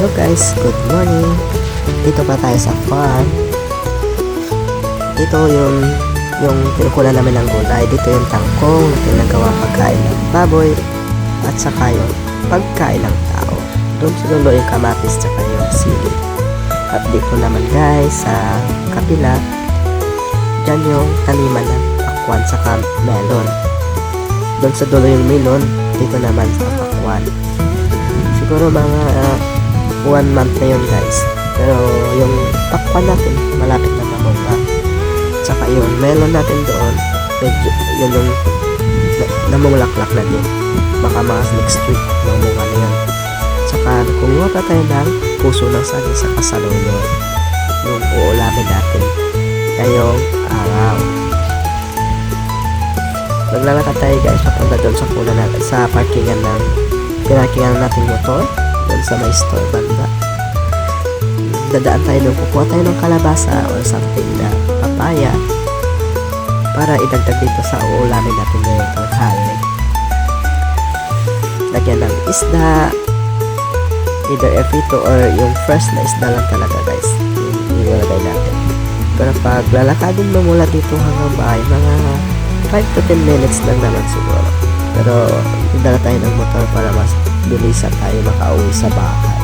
Hello guys, good morning. Dito pa tayo sa farm. Ito yung pinukulan namin ng gulay. Dito yung tangkong na pinagawa pagkain ng baboy at saka yung pagkain ng tao. Doon sa dulo yung kamatis tsaka yung sili. At dito naman guys sa kapila, dyan yung taniman ng pakwan saka melon. Doon sa dulo yung melon, dito naman sa pakwan. Siguro mga 1 month na yun guys, pero yung pakwan natin malapit na mamunga, tsaka yung melon natin doon medyo yun yung namulaklak na din, baka mga next week mamunga na yun. Tsaka kumuha pa tayo ng puso ng saging sa kasalunod yung uulamin natin ngayong araw. Naglalakad tayo guys papunta doon sa pula natin sa parkingan ng pinakingan natin motor doon sa may store banda. Dadaan tayo doon, kukuha tayo ng kalabasa or something na papaya para idagdag dito sa uulamin natin ngayong tanghali. Lagyan ng isda, either F2 or yung fresh na isda lang talaga guys yung ilagay natin. Pero pag lalakadin mo mula dito hanggang bahay, mga 5 to 10 minutes lang naman siguro. Pero dala tayo ng motor para mas bilisan tayo makauwi sa bahay.